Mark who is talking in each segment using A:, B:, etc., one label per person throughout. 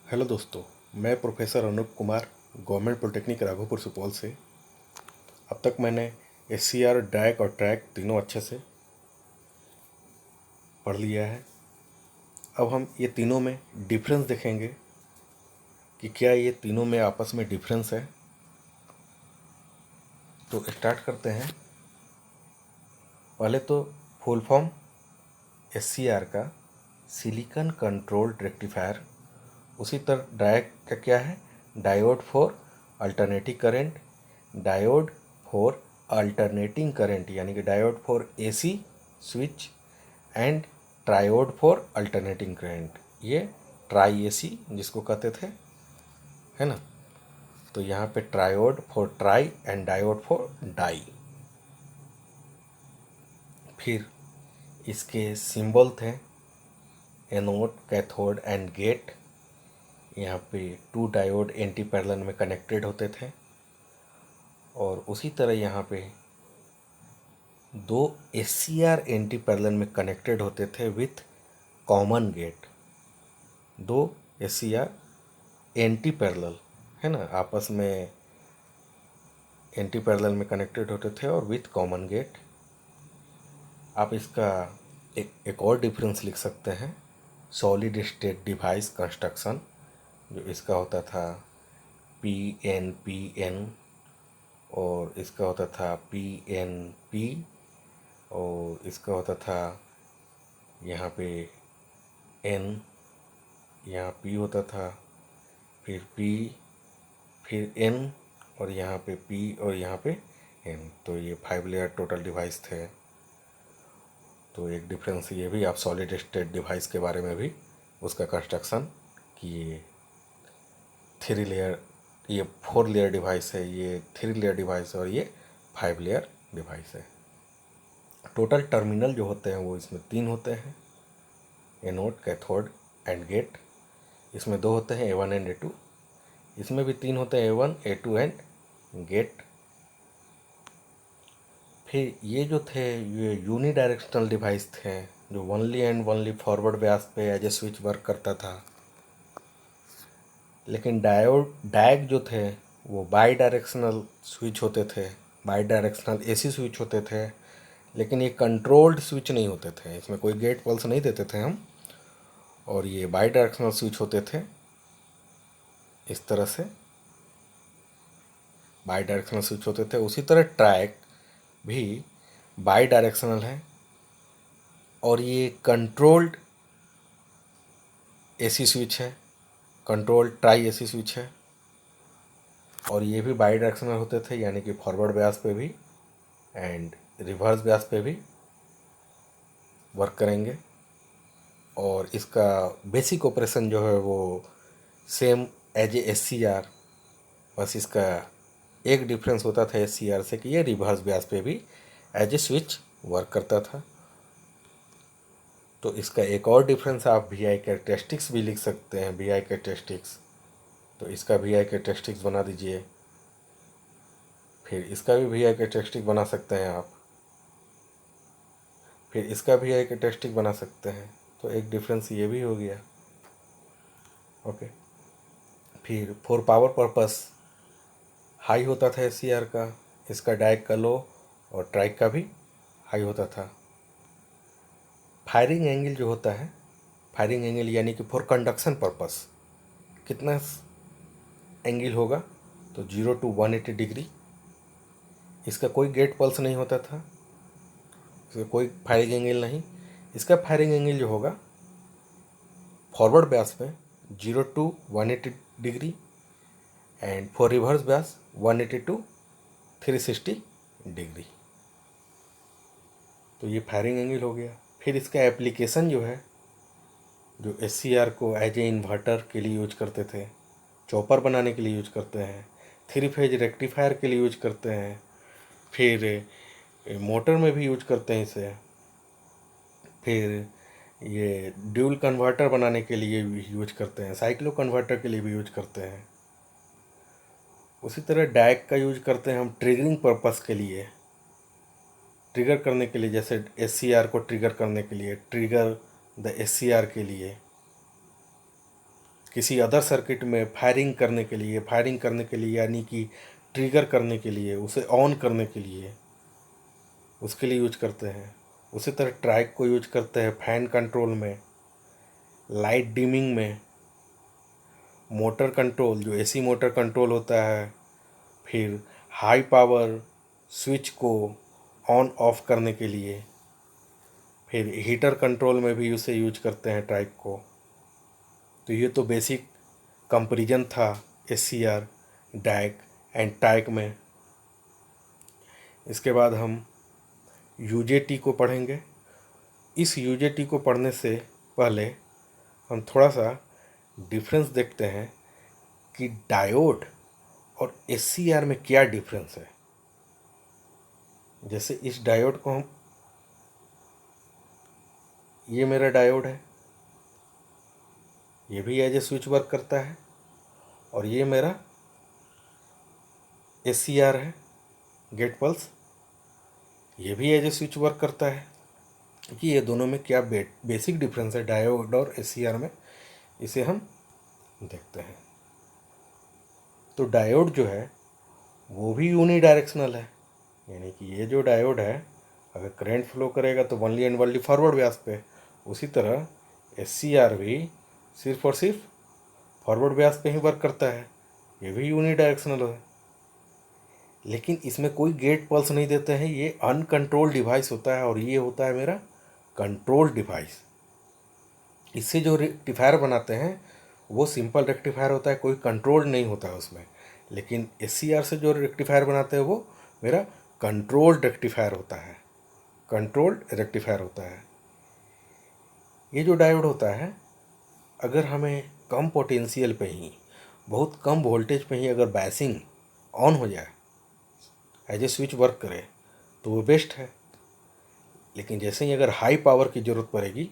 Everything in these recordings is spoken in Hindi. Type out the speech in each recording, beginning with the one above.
A: हेलो दोस्तों, मैं professor Anoop Kumar government polytechnic Raghopur Supaul से। अब तक मैंने एससीआर, डायक और ट्रैक तीनों अच्छे से पढ़ लिया है। अब हम ये तीनों में डिफरेंस देखेंगे कि क्या ये तीनों में आपस में डिफरेंस है। तो स्टार्ट करते हैं। पहले तो फुल फॉर्म एससीआर का सिलिकॉन कंट्रोल्ड रेक्टिफायर। उसी तरह डायक का क्या है? Diode for alternating current, diode for alternating current यानी कि diode for AC switch and triode for alternating current. ये ट्राई एसी जिसको कहते थे, है ना। तो यहाँ पे triode for tri and diode for di. फिर इसके सिंबल थे एनोड, कैथोड एंड गेट। यहाँ पे 2 डायोड एंटी पैरेलल में कनेक्टेड होते थे। और उसी तरह यहाँ पे 2 एससीआर एंटी पैरेलल में कनेक्टेड होते थे with common gate. 2 SCR anti parallel, है ना, आपस में एंटी पैरेलल में कनेक्टेड होते थे और विथ कॉमन गेट। आप इसका एक और डिफरेंस लिख सकते हैं, सॉलिड स्टेट डिवाइस कंस्ट्रक्शन। जो इसका होता था PNPN और इसका होता था PNP और इसका होता था यहाँ पे N, यहाँ P होता था, फिर P, फिर N और यहाँ पे P और यहाँ पे N। तो ये 5 लेयर टोटल डिवाइस थे। तो एक डिफरेंस ये भी, आप सॉलिड स्टेट डिवाइस के बारे में भी उसका कंस्ट्रक्शन किए। 3 लेयर, ये 4 लेयर डिवाइस है, ये 3 लेयर डिवाइस है और ये 5 लेयर डिवाइस है। टोटल टर्मिनल जो होते हैं वो इसमें 3 होते हैं, एनोड, कैथोड एंड गेट। इसमें 2 होते हैं, A1 एंड A2। इसमें भी 3 होते हैं, A1, A2 एंड गेट। फिर ये जो थे ये यूनी डायरेक्शनल डिवाइस थे, जो ओनली एंड ओनली फॉरवर्ड व्यास पे एज ए स्विच वर्क करता था। लेकिन डायक जो थे वो बाई डायरेक्शनल स्विच होते थे, बाई डायरेक्शनल एसी स्विच होते थे। लेकिन ये कंट्रोल्ड स्विच नहीं होते थे, इसमें कोई गेट पल्स नहीं देते थे हम। और ये बाई डायरेक्शनल स्विच होते थे इस तरह से, बाई डायरेक्शनल स्विच होते थे। उसी तरह ट्रैक भी बाई डायरेक्शनल है और ये कंट्रोल्ड एसी स्विच है, कंट्रोल्ड ट्राई एसी स्विच है। और ये भी बाई डायरेक्शनल होते थे, यानी कि फॉरवर्ड व्यास पे भी एंड रिवर्स व्यास पे भी वर्क करेंगे। और इसका बेसिक ऑपरेशन जो है वो सेम एज ए एससीआर। बस इसका एक डिफरेंस होता था एससीआर से कि ये रिवर्स व्यास पे भी एज ए स्विच वर्क करता था। तो इसका एक और डिफरेंस आप VI कैरेक्टरिस्टिक्स भी लिख सकते हैं, VI कैरेक्टरिस्टिक्स। तो इसका VI कैरेक्टरिस्टिक्स बना दीजिए, फिर इसका भी VI कैरेक्टरिस्टिक बना सकते हैं आप, फिर इसका VI कैरेक्टरिस्टिक बना सकते हैं। तो एक डिफरेंस ये भी हो गया। ओके। फिर फॉर पावर पर्पस हाई होता था एससीआर का, इसका डायक का लो और ट्राइक का भी हाई होता था। फायरिंग एंगल जो होता है, फायरिंग एंगल यानी कि फॉर कंडक्शन पर्पस कितना एंगल होगा? तो 0 to 180 डिग्री। इसका कोई गेट पल्स नहीं होता था, इसका कोई फायरिंग एंगल नहीं। इसका फायरिंग एंगल जो होगा फॉरवर्ड व्यास में 0 to 180 degree and for reverse Vyas 180 to 360 degree. तो ये फायरिंग एंगल हो गया। फिर इसका एप्लीकेशन जो है, जो एससीआर को एज ए इन्वर्टर के लिए यूज करते थे, चॉपर बनाने के लिए यूज करते हैं, 3 फेज रेक्टिफायर के लिए यूज करते हैं, फिर मोटर में भी यूज करते हैं इसे, फिर ये ड्यूल कन्वर्टर बनाने के लिए भी यूज करते हैं, साइक्लो कन्वर्टर के लिए भी यूज करते हैं। उसी तरह डायक का यूज करते हैं हम ट्रिगरिंग पर्पस के लिए, ट्रिगर करने के लिए, जैसे एससीआर को ट्रिगर करने के लिए, ट्रिगर द एससीआर के लिए किसी अदर सर्किट में फायरिंग करने के लिए यानी कि ट्रिगर करने के लिए, उसे ऑन करने के लिए, उसके लिए यूज करते हैं। उसी तरह ट्रैक को यूज करते हैं फैन कंट्रोल में, लाइट डिमिंग में, मोटर कंट्रोल जो एसी मोटर कंट्रोल होता है, फिर हाई पावर स्विच को ऑन ऑफ करने के लिए, फिर हीटर कंट्रोल में भी उसे यूज करते हैं ट्रैक को। तो ये तो बेसिक कंपैरिजन था SCR, डैक एंड ट्रैक में। इसके बाद हम UJT को पढ़ेंगे। इस UJT को पढ़ने से पहले हम थोड़ा सा डिफरेंस देखते हैं कि डायोड और SCR में क्या डिफरेंस है। जैसे इस डायोड को हम, ये मेरा डायोड है, ये भी एज ए स्विच वर्क करता है, और ये मेरा SCR है, गेट पल्स, ये भी एज ए स्विच वर्क करता है। कि ये दोनों में क्या बेसिक डिफरेंस है डायोड और SCR में, इसे हम देखते हैं। तो डायोड जो है वो भी यूनिडायरेक्शनल है, यानी कि ये जो डायोड है अगर करंट फ्लो करेगा तो ओनली एंड ओनली फॉरवर्ड व्यास पे। उसी तरह SCR भी सिर्फ और सिर्फ फॉरवर्ड व्यास पे ही वर्क करता है, ये भी यूनिडायरेक्शनल है। लेकिन इसमें कोई गेट पल्स नहीं देते हैं, ये अनकंट्रोल्ड डिवाइस होता है, और ये होता है मेरा कंट्रोल डिवाइस। इससे जो रेक्टिफायर बनाते हैं वो सिंपल रेक्टिफायर होता है, कोई कंट्रोल नहीं होता है उसमें। लेकिन SCR से जो रेक्टिफायर बनाते हैं वो मेरा कंट्रोल्ड रेक्टिफायर होता है, कंट्रोल्ड रेक्टिफायर होता है। ये जो डायोड होता है, अगर हमें कम पोटेंशियल पे ही, बहुत कम वोल्टेज पे ही अगर बायसिंग ऑन हो जाए, एज ए स्विच वर्क करे, तो वो बेस्ट है। लेकिन जैसे ही अगर हाई पावर की ज़रूरत पड़ेगी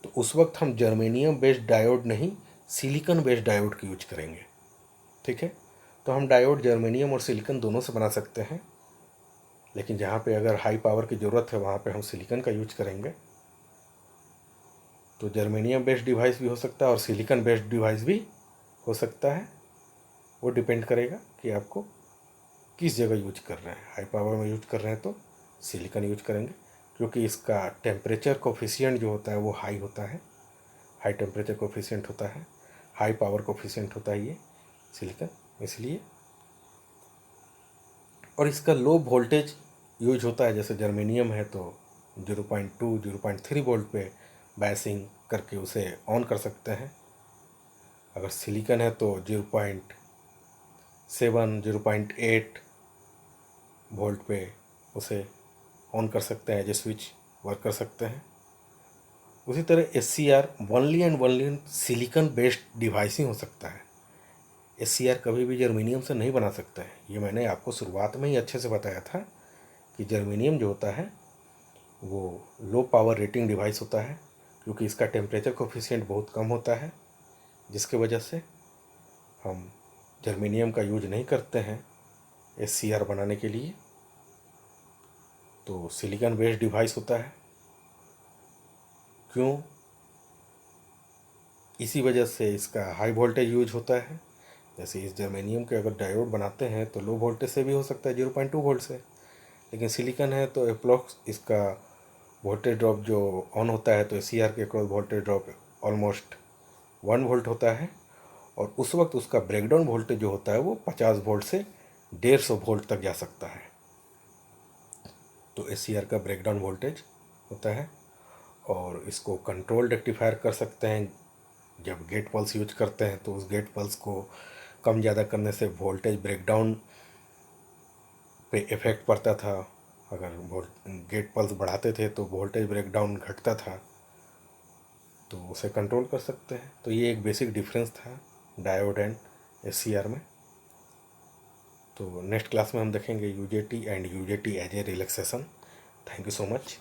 A: तो उस वक्त हम जर्मेनियम बेस्ड डायोड नहीं, सिलिकॉन बेस्ड डायोड की यूज करेंगे। ठीक है, तो हम डायोड जर्मेनियम और सिलिकॉन दोनों से बना सकते हैं, लेकिन जहाँ पे अगर हाई पावर की ज़रूरत है वहाँ पे हम सिलिकॉन का यूज करेंगे। तो जर्मेनियम बेस्ड डिवाइस भी हो सकता है और सिलिकॉन बेस्ड डिवाइस भी हो सकता है, वो डिपेंड करेगा कि आपको किस जगह यूज कर रहे हैं। हाई पावर में यूज कर रहे हैं तो सिलिकॉन यूज करेंगे, क्योंकि इसका टेम्परेचर कोफिशिएंट जो होता है वो हाई होता है, हाई टेम्परेचर कोफिशिएंट होता है, हाई पावर कोफिशिएंट होता है ये सिलिकॉन, इसलिए। और इसका लो वोल्टेज यूज होता है, जैसे जर्मेनियम है तो 0.2 0.3 वोल्ट पे बायसिंग करके उसे ऑन कर सकते हैं। अगर सिलिकॉन है तो 0.7 0.8 वोल्ट पे उसे ऑन कर सकते हैं, एज ए स्विच वर्क कर सकते हैं। उसी तरह SCR only and only silicon based device ही हो सकता है। SCR कभी भी जर्मेनियम से नहीं बना सकता है। ये मैंने आपको शुरुआत में ही अच्छे से बताया था कि जर्मेनियम जो होता है वो लो पावर रेटिंग डिवाइस होता है, क्योंकि इसका टेम्परेचर कोफिशिएंट बहुत कम होता है, जिसके वजह से हम जर्मेनियम का यूज नहीं करते हैं SCR बनाने के लिए। तो सिलिकॉन बेस्ड डिवाइस होता है। क्यों? इसी वजह से इसका हाई वोल्टेज यूज होता है। जैसे इस जर्मेनियम के अगर डायोड बनाते हैं तो लो वोल्टेज से भी हो सकता है, 0.2 वोल्ट से। लेकिन सिलिकॉन है तो अप्रोक्स इसका वोल्टेज ड्रॉप जो ऑन होता है तो SCR के across voltage drop almost 1 volt होता है, और उस वक्त उसका ब्रेकडाउन वोल्टेज जो होता है वो 50 वोल्ट से 150 वोल्ट तक जा सकता है। तो SCR का ब्रेकडाउन वोल्टेज होता है, और इसको कंट्रोल रेक्टिफायर कर सकते हैं। जब गेट पल्स यूज करते हैं तो उस गेट पल्स को कम ज़्यादा करने से वोल्टेज ब्रेकडाउन पे इफ़ेक्ट पड़ता था। अगर गेट पल्स बढ़ाते थे तो वोल्टेज ब्रेकडाउन घटता था, तो उसे कंट्रोल कर सकते हैं। तो ये एक बेसिक डिफरेंस था डायोड एंड SCR में। तो नेक्स्ट क्लास में हम देखेंगे UJT and UJT as a relaxation. Thank you so much.